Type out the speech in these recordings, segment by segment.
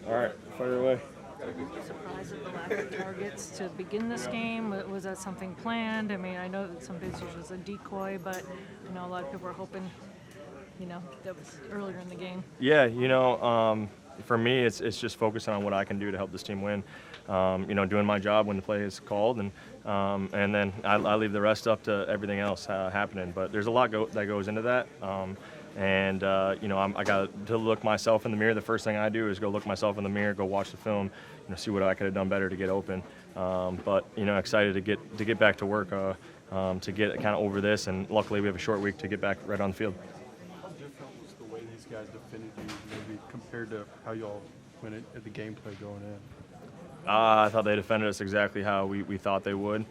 All right, fire away. Surprised at the lack of targets to begin this game? Was that something planned? I mean, I know that some days it was a decoy, but I know a lot of people were hoping, that was earlier in the game. Yeah, for me, it's just focusing on what I can do to help this team win. Doing my job when the play is called, and then I leave the rest up to everything else happening. But there's a lot that goes into that. I got to look myself in the mirror. The first thing I do is go look myself in the mirror, go watch the film, see what I could have done better to get open. Excited to get back to work, to get kind of over this, and luckily we have a short week to get back right on the field. How different was the way these guys defended you, maybe compared to how y'all went at the gameplay going in? I thought they defended us exactly how we thought they would.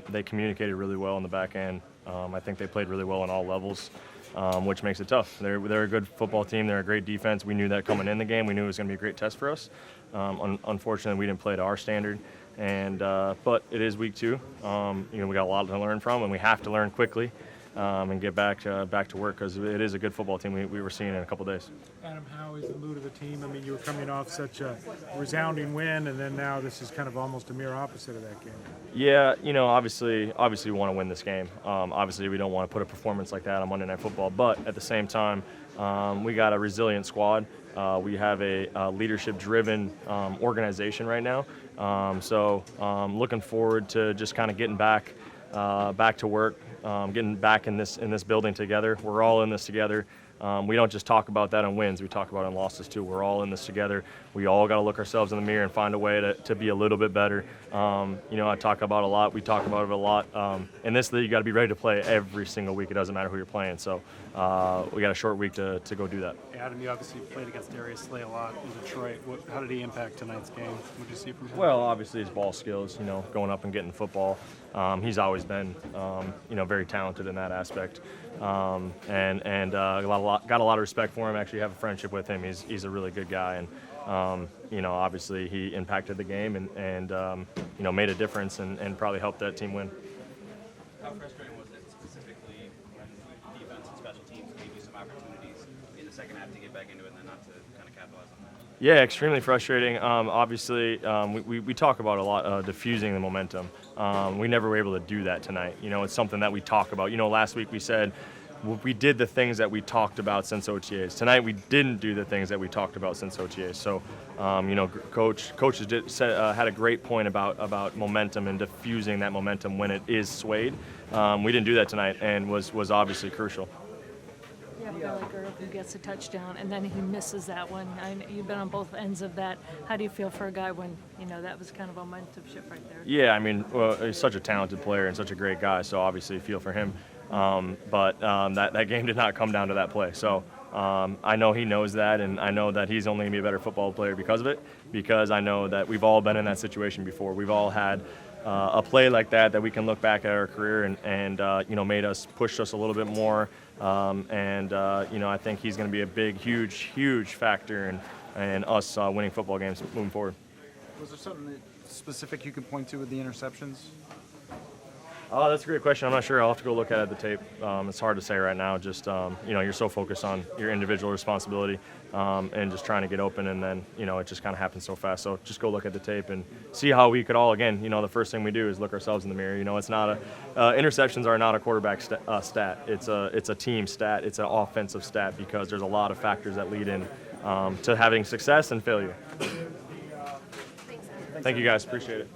They communicated really well in the back end. I think they played really well on all levels, which makes it tough. They're a good football team. They're a great defense. We knew that coming in the game. We knew it was going to be a great test for us. Unfortunately, we didn't play to our standard. But it is week 2. We got a lot to learn from, and we have to learn quickly and get back to work, because it is a good football team we were seeing in a couple days. Adam, how is the mood of the team? I mean, you were coming off such a resounding win, and then now this is kind of almost a mirror opposite of that game. Yeah, obviously we want to win this game. Obviously we don't want to put a performance like that on Monday Night Football, but at the same time, we got a resilient squad. We have a leadership-driven organization right now. Looking forward to just kind of getting back to work, getting back in this building together. We're all in this together. We don't just talk about that on wins. We talk about it on losses too. We're all in this together. We all got to look ourselves in the mirror and find a way to be a little bit better. I talk about a lot. We talk about it a lot. In this league, you got to be ready to play every single week. It doesn't matter who you're playing. So we got a short week to go do that. Adam, you obviously played against Darius Slay a lot in Detroit. How did he impact tonight's game? What did you see from him? Well, obviously his ball skills, going up and getting the football. He's always been, very talented in that aspect. Got a lot of respect for him. Actually have a friendship with him. He's a really good guy, and obviously he impacted the game and made a difference and probably helped that team win. How frustrating was it specifically when defense and special teams gave you some opportunities in the second half to get back into it and then not to kind of capitalize on that? Yeah, extremely frustrating. Obviously, we talk about a lot diffusing the momentum. We never were able to do that tonight. It's something that we talk about. Last week we said we did the things that we talked about since OTAs. Tonight we didn't do the things that we talked about since OTAs. So, coaches had a great point about momentum and diffusing that momentum when it is swayed. We didn't do that tonight, and was obviously crucial. Yeah, I feel like Irvin gets a touchdown, and then he misses that one. You've been on both ends of that. How do you feel for a guy when, that was kind of a momentum shift right there? Yeah, he's such a talented player and such a great guy, so obviously feel for him. But that game did not come down to that play. So I know he knows that, and I know that he's only going to be a better football player because of it, because I know that we've all been in that situation before. We've all had a play like that we can look back at our career and made us, pushed us a little bit more. I think he's going to be a big, huge factor in us winning football games moving forward. Was there something specific you could point to with the interceptions? Oh, that's a great question. I'm not sure. I'll have to go look at the tape. It's hard to say right now. Just, you're so focused on your individual responsibility and just trying to get open, and then, it just kind of happens so fast. So just go look at the tape and see how we could all, again, the first thing we do is look ourselves in the mirror. It's not interceptions are not a quarterback stat. It's a team stat. It's an offensive stat, because there's a lot of factors that lead in to having success and failure. Thank you, guys. Appreciate it.